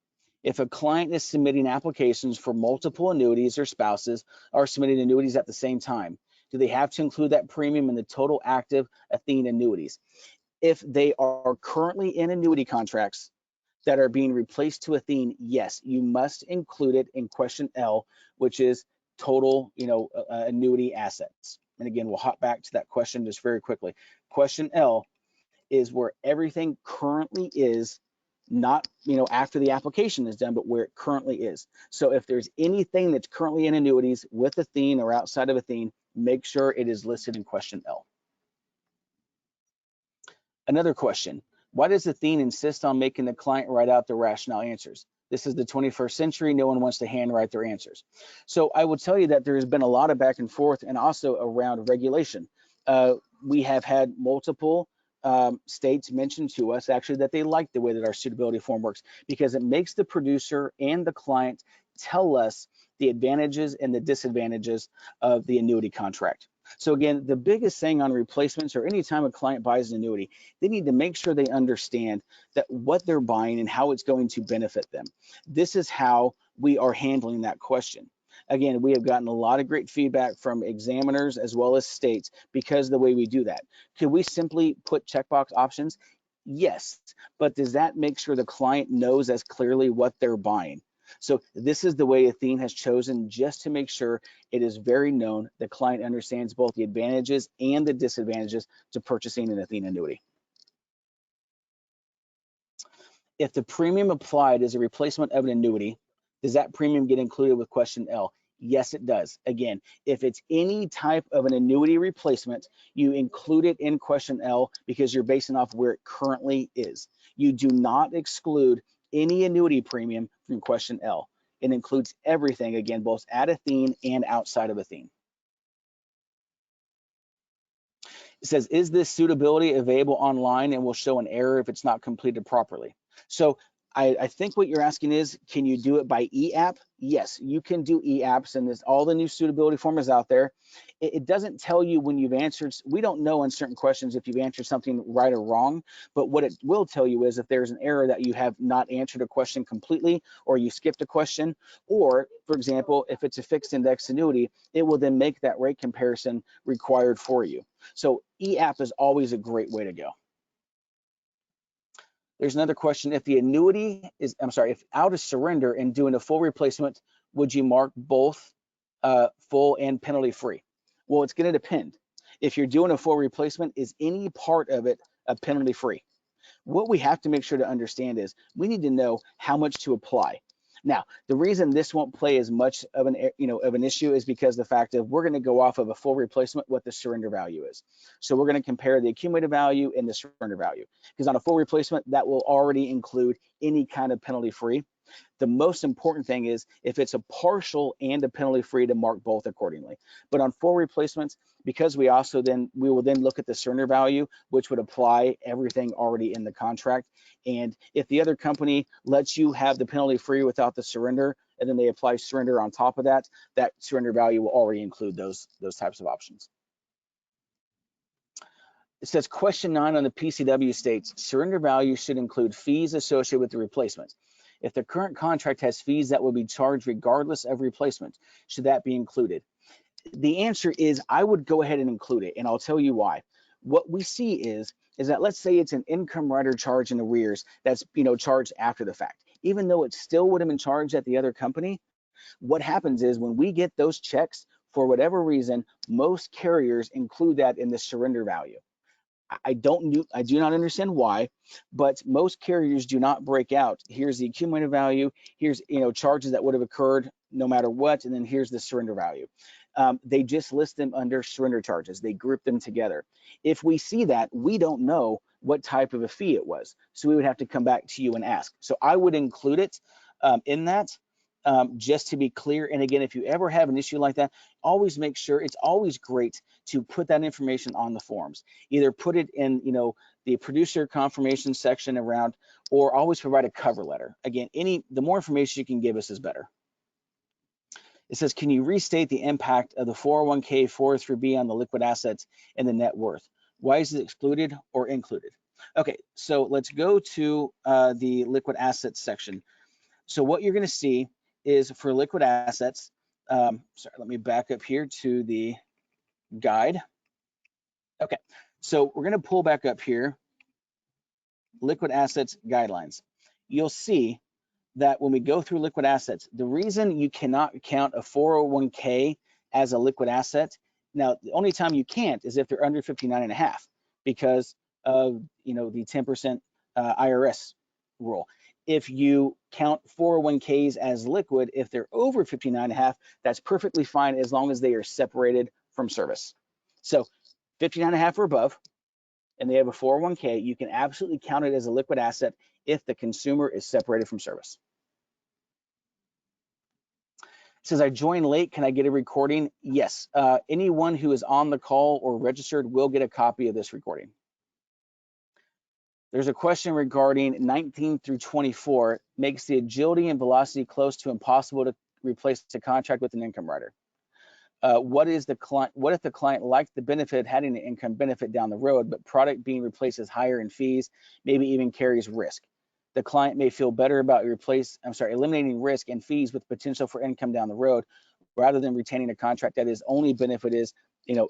If a client is submitting applications for multiple annuities or spouses are submitting annuities at the same time, do they have to include that premium in the total active Athene annuities? If they are currently in annuity contracts that are being replaced to Athene, yes, you must include it in question L, which is total, annuity assets. And again, we'll hop back to that question just very quickly. Question L is where everything currently is, not, after the application is done, but where it currently is. So if there's anything that's currently in annuities with Athene or outside of Athene, make sure it is listed in question L. Another question. Why does Athene insist on making the client write out the rationale answers? This is the 21st century. No one wants to handwrite their answers. So I will tell you that there has been a lot of back and forth and also around regulation. We have had multiple states mention to us actually that they like the way that our suitability form works, because it makes the producer and the client tell us the advantages and the disadvantages of the annuity contract. So again, the biggest thing on replacements or anytime a client buys an annuity, they need to make sure they understand that what they're buying and how it's going to benefit them. This is how we are handling that question. Again, we have gotten a lot of great feedback from examiners as well as states because of the way we do that. Could we simply put checkbox options? Yes, but does that make sure the client knows as clearly what they're buying? So this is the way Athene has chosen, just to make sure it is very known the client understands both the advantages and the disadvantages to purchasing an Athene annuity. If the premium applied is a replacement of an annuity, does that premium get included with question L? Yes, it does. Again, if it's any type of an annuity replacement, you include it in question L because you're basing off where it currently is. You do not exclude any annuity premium from question L. It includes everything, again, both at Athene and outside of Athene. It says, is this suitability available online and will show an error if it's not completed properly? So I think what you're asking is, can you do it by e-app? Yes, you can do e-apps, and there's all the new suitability form is out there. It doesn't tell you when you've answered. We don't know on certain questions if you've answered something right or wrong, but what it will tell you is if there's an error that you have not answered a question completely, or you skipped a question, or for example, if it's a fixed index annuity, it will then make that rate comparison required for you. So e-app is always a great way to go. There's another question. If the annuity is, if out of surrender and doing a full replacement, would you mark both full and penalty free? Well, it's going to depend. If you're doing a full replacement, is any part of it a penalty free? What we have to make sure to understand is we need to know how much to apply. Now, the reason this won't play as much of an issue is because the fact of we're going to go off of a full replacement what the surrender value is. So we're going to compare the accumulated value and the surrender value, because on a full replacement that will already include any kind of penalty free. The most important thing is if it's a partial and a penalty free to mark both accordingly. But on full replacements, because we will then look at the surrender value, which would apply everything already in the contract. And if the other company lets you have the penalty free without the surrender, and then they apply surrender on top of that, that surrender value will already include those types of options. It says question 9 on the PCW states surrender value should include fees associated with the replacement. If the current contract has fees that will be charged regardless of replacement, should that be included? The answer is I would go ahead and include it, and I'll tell you why. What we see is that let's say it's an income rider charge in arrears that's charged after the fact. Even though it still would have been charged at the other company, what happens is when we get those checks, for whatever reason, most carriers include that in the surrender value. I do not understand why, but most carriers do not break out. Here's the accumulated value. Here's charges that would have occurred no matter what, and then here's the surrender value. They just list them under surrender charges. They group them together. If we see that, we don't know what type of a fee it was, so we would have to come back to you and ask. So I would include it in that. Just to be clear, and again, if you ever have an issue like that, always make sure, it's always great to put that information on the forms. Either put it in the producer confirmation section around, or always provide a cover letter. Again, the more information you can give us is better. It says, can you restate the impact of the 401k 403b on the liquid assets and the net worth? Why is it excluded or included? Okay, so let's go to the liquid assets section. So what you're going to see is for liquid assets, sorry, let me back up here to the guide. Okay, so we're going to pull back up here, liquid assets guidelines. You'll see that when we go through liquid assets, the reason you cannot count a 401k as a liquid asset, now the only time you can't is if they're under 59.5 because of the 10% IRS rule. If you count 401ks as liquid, if they're over 59.5, that's perfectly fine as long as they are separated from service. So 59.5 or above, and they have a 401k, you can absolutely count it as a liquid asset if the consumer is separated from service. It says, I joined late, can I get a recording? Yes, anyone who is on the call or registered will get a copy of this recording. There's a question regarding 19 through 24, makes the agility and velocity close to impossible to replace the contract with an income rider. What if the client liked the benefit of having an income benefit down the road, but product being replaced is higher in fees, maybe even carries risk? The client may feel better about eliminating risk and fees with potential for income down the road, rather than retaining a contract that is only benefit is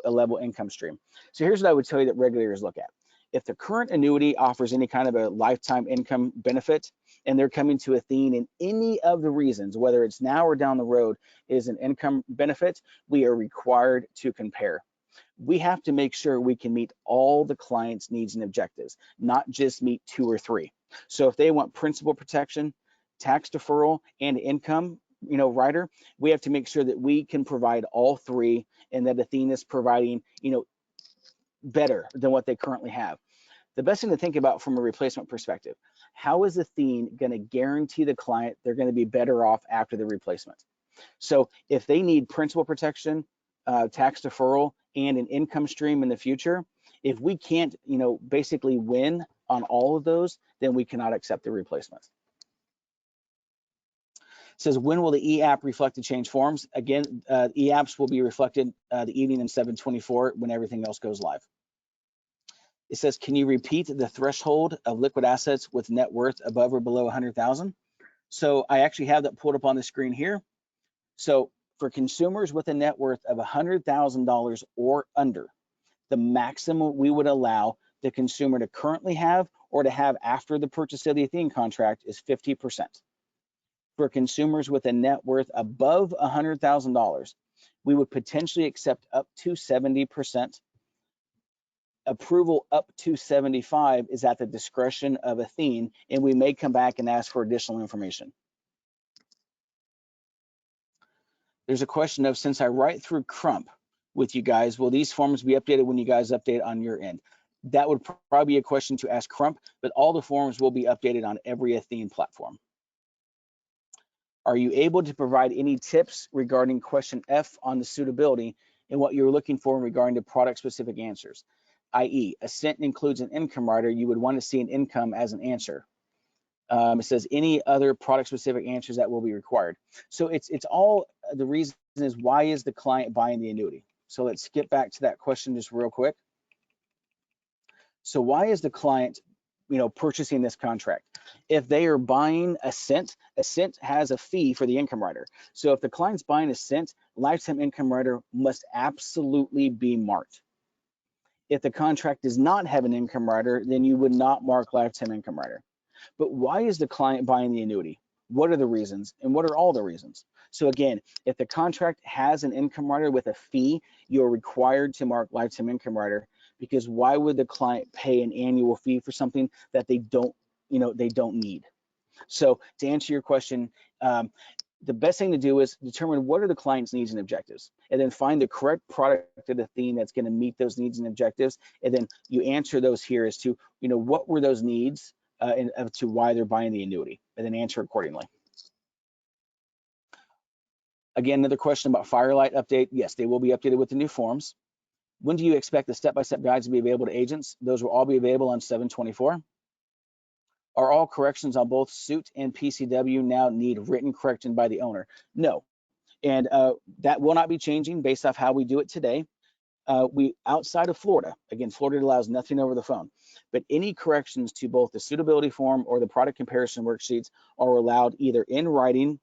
a level income stream. So here's what I would tell you that regulators look at. If the current annuity offers any kind of a lifetime income benefit, and they're coming to Athene in any of the reasons, whether it's now or down the road, is an income benefit, we are required to compare. We have to make sure we can meet all the client's needs and objectives, not just meet 2 or 3. So if they want principal protection, tax deferral, and income rider, we have to make sure that we can provide all 3, and that Athene is providing better than what they currently have. The best thing to think about from a replacement perspective, how is Athene going to guarantee the client they're going to be better off after the replacement? So if they need principal protection, tax deferral, and an income stream in the future, if we can't basically win on all of those, then we cannot accept the replacement. says, when will the e-app reflect the change forms? Again, e-apps will be reflected the evening in 7/24 when everything else goes live. It says, can you repeat the threshold of liquid assets with net worth above or below 100,000? So I actually have that pulled up on the screen here. So for consumers with a net worth of $100,000 or under, the maximum we would allow the consumer to currently have or to have after the purchase of the Athene contract is 50%. For consumers with a net worth above $100,000, we would potentially accept up to 70%. Approval up to 75 is at the discretion of Athene, and we may come back and ask for additional information. There's a question of, since I write through Crump with you guys, will these forms be updated when you guys update on your end? That would probably be a question to ask Crump, but all the forms will be updated on every Athene platform. Are you able to provide any tips regarding question F on the suitability and what you're looking for in regarding to product-specific answers? I.e., a sentence includes an income rider, you would want to see an income as an answer. It says any other product-specific answers that will be required. So it's all, the reason is, why is the client buying the annuity? So let's get back to that question just real quick. So why is the client, purchasing this contract? If they are buying a cent has a fee for the income rider. So if the client's buying a cent, lifetime income rider must absolutely be marked. If the contract does not have an income rider, then you would not mark lifetime income rider. But why is the client buying the annuity? What are the reasons, and what are all the reasons? So again, if the contract has an income rider with a fee, you're required to mark lifetime income rider, because why would the client pay an annual fee for something that they don't need? So to answer your question, the best thing to do is determine what are the client's needs and objectives, and then find the correct product at Athene that's going to meet those needs and objectives, and then you answer those here as to, what were those needs and to why they're buying the annuity, and then answer accordingly. Again, another question about Firelight update. Yes, they will be updated with the new forms. When do you expect the step-by-step guides to be available to agents? Those will all be available on 7/24. Are all corrections on both suit and PCW now need written correction by the owner? No, and that will not be changing based off how we do it today. We, outside of Florida, again, Florida allows nothing over the phone, but any corrections to both the suitability form or the product comparison worksheets are allowed either in writing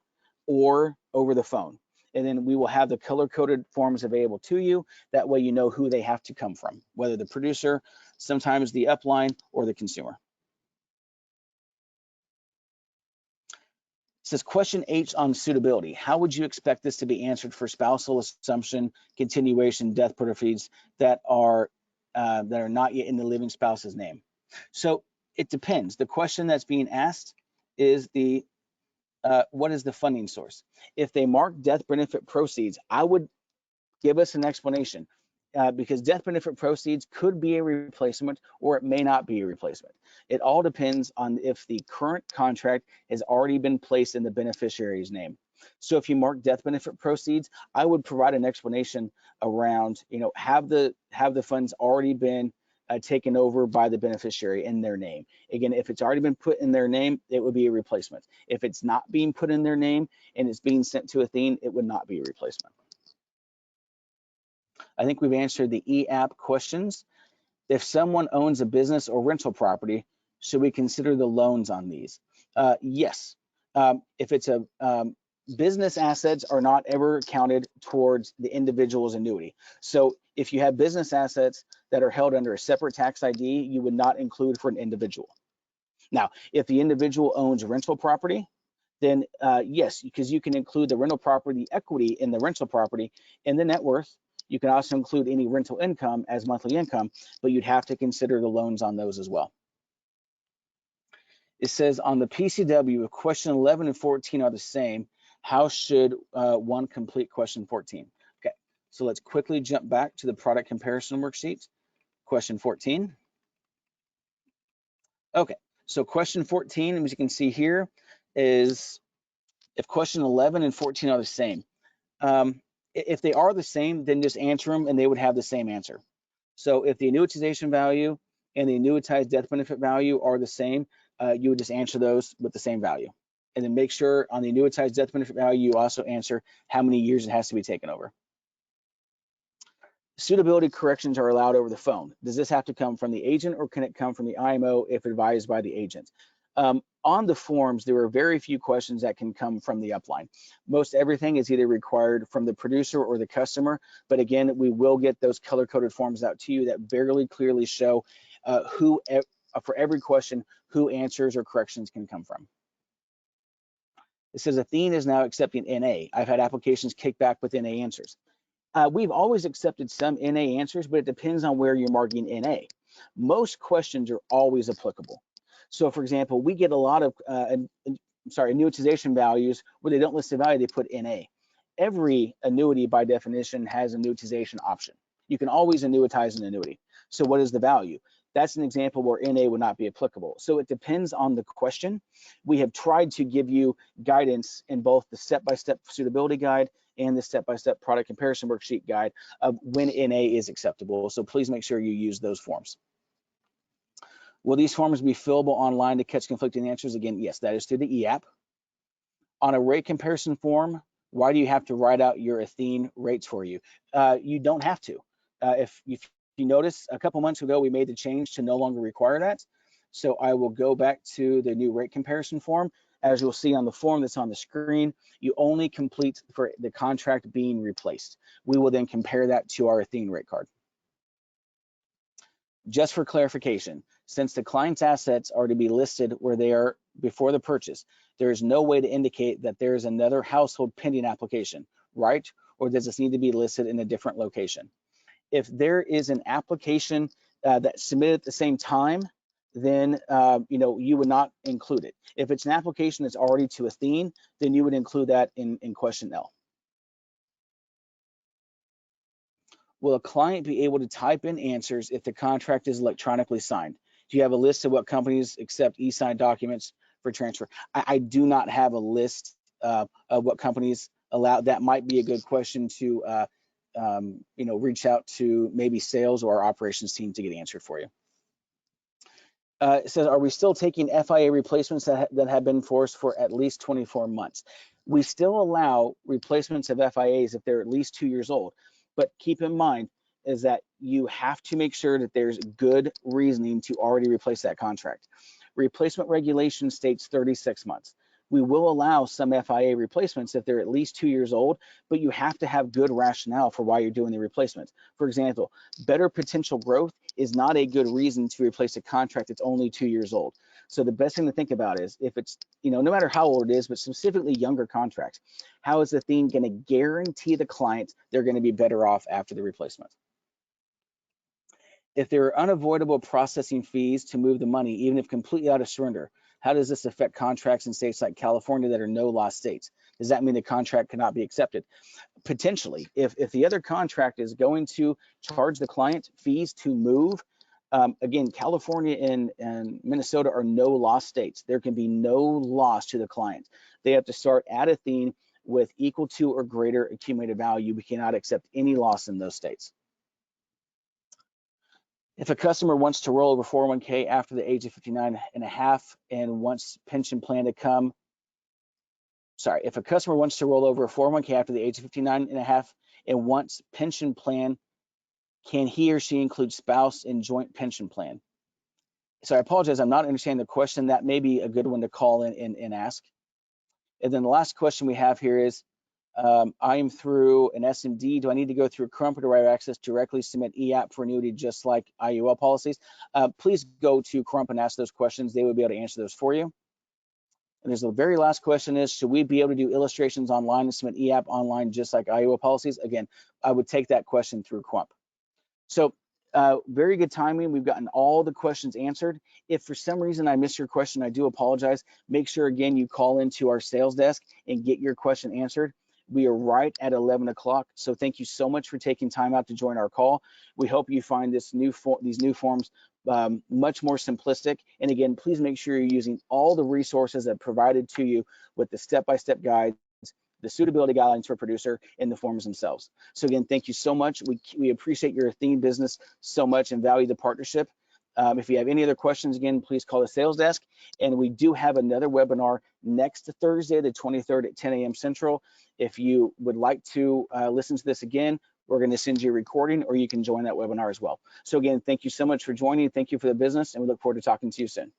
or over the phone. And then we will have the color-coded forms available to you. That way you know who they have to come from, whether the producer, sometimes the upline, or the consumer. It says, question H on suitability. How would you expect this to be answered for spousal assumption, continuation, death proceeds that are not yet in the living spouse's name? So it depends. The question that's being asked is what is the funding source? If they mark death benefit proceeds, I would give us an explanation, because death benefit proceeds could be a replacement or it may not be a replacement. It all depends on if the current contract has already been placed in the beneficiary's name. So if you mark death benefit proceeds, I would provide an explanation around, have the funds already been taken over by the beneficiary in their name. Again, if it's already been put in their name, it would be a replacement. If it's not being put in their name and it's being sent to Athene, it would not be a replacement. I think we've answered the e-app questions. If someone owns a business or rental property, should we consider the loans on these? Yes. If it's a business assets are not ever counted towards the individual's annuity. So if you have business assets that are held under a separate tax ID, you would not include for an individual. Now, if the individual owns rental property, then yes, because you can include the rental property equity in the rental property in the net worth. You can also include any rental income as monthly income, but you'd have to consider the loans on those as well. It says on the PCW, question 11 and 14 are the same. How should one complete question 14? Okay, so let's quickly jump back to the product comparison worksheet. Question 14. Okay, so question 14, as you can see here, is if question 11 and 14 are the same. If they are the same, then just answer them and they would have the same answer. So if the annuitization value and the annuitized death benefit value are the same, you would just answer those with the same value. And then make sure on the annuitized death benefit value, you also answer how many years it has to be taken over. Suitability corrections are allowed over the phone. Does this have to come from the agent, or can it come from the IMO if advised by the agent? On the forms, there are very few questions that can come from the upline. Most everything is either required from the producer or the customer, but again, we will get those color-coded forms out to you that very clearly show for every question, who answers or corrections can come from. It says Athene is now accepting NA. I've had applications kick back with NA answers. We've always accepted some NA answers, but it depends on where you're marking NA. Most questions are always applicable. So for example, we get a lot of annuitization values where they don't list the value, they put NA. Every annuity by definition has an annuitization option. You can always annuitize an annuity. So what is the value? That's an example where NA would not be applicable. So it depends on the question. We have tried to give you guidance in both the step-by-step suitability guide and the step-by-step product comparison worksheet guide of when NA is acceptable. So please make sure you use those forms. Will these forms be fillable online to catch conflicting answers? Again, yes, that is through the e-app. On a rate comparison form, why do you have to write out your Athene rates for you? You don't have to. If you notice, a couple months ago, we made the change to no longer require that. So I will go back to the new rate comparison form. As you'll see on the form that's on the screen, you only complete for the contract being replaced. We will then compare that to our Athene rate card. Just for clarification, since the client's assets are to be listed where they are before the purchase, there is no way to indicate that there is another household pending application, right? Or does this need to be listed in a different location? If there is an application that's submitted at the same time, then you would not include it. If it's an application that's already to Athene, then you would include that in question L. Will a client be able to type in answers if the contract is electronically signed? Do you have a list of what companies accept e-signed documents for transfer? I do not have a list of what companies allow. That might be a good question to reach out to maybe sales or our operations team to get answered for you. It says, are we still taking FIA replacements that have been forced for at least 24 months? We still allow replacements of FIAs if they're at least 2 years old. But keep in mind is that you have to make sure that there's good reasoning to already replace that contract. Replacement regulation states 36 months. We will allow some FIA replacements if they're at least 2 years old, but you have to have good rationale for why you're doing the replacement. For example, better potential growth is not a good reason to replace a contract that's only 2 years old. So the best thing to think about is if it's, no matter how old it is, but specifically younger contracts, how is Athene going to guarantee the client they're going to be better off after the replacement? If there are unavoidable processing fees to move the money, even if completely out of surrender, how does this affect contracts in states like California that are no-loss states? Does that mean the contract cannot be accepted? Potentially. If the other contract is going to charge the client fees to move, again, California and Minnesota are no-loss states. There can be no loss to the client. They have to start at Athene with equal to or greater accumulated value. We cannot accept any loss in those states. If a customer wants to roll over 401k after the age of 59 and a half and wants pension plan to come, if a customer wants to roll over a 401k after the age of 59 and a half and wants pension plan, can he or she include spouse in joint pension plan? So I apologize, I'm not understanding the question. That may be a good one to call in and ask. And then the last question we have here is, I am through an SMD. Do I need to go through Crump, or do I have access directly submit e-app for annuity just like IUL policies? Please go to Crump and ask those questions. They will be able to answer those for you. And there's the very last question is, should we be able to do illustrations online and submit e-app online just like IUL policies? Again, I would take that question through Crump. So very good timing. We've gotten all the questions answered. If for some reason I missed your question, I do apologize. Make sure, again, you call into our sales desk and get your question answered. We are right at 11 o'clock. So thank you so much for taking time out to join our call. We hope you find these new forms much more simplistic. And again, please make sure you're using all the resources that are provided to you with the step-by-step guides, the suitability guidelines for producer, and the forms themselves. So again, thank you so much. We appreciate your Athene business so much and value the partnership. If you have any other questions, again, please call the sales desk. And we do have another webinar next Thursday, the 23rd at 10 a.m. Central. If you would like to listen to this again, we're going to send you a recording, or you can join that webinar as well. So again, thank you so much for joining. Thank you for the business, and we look forward to talking to you soon.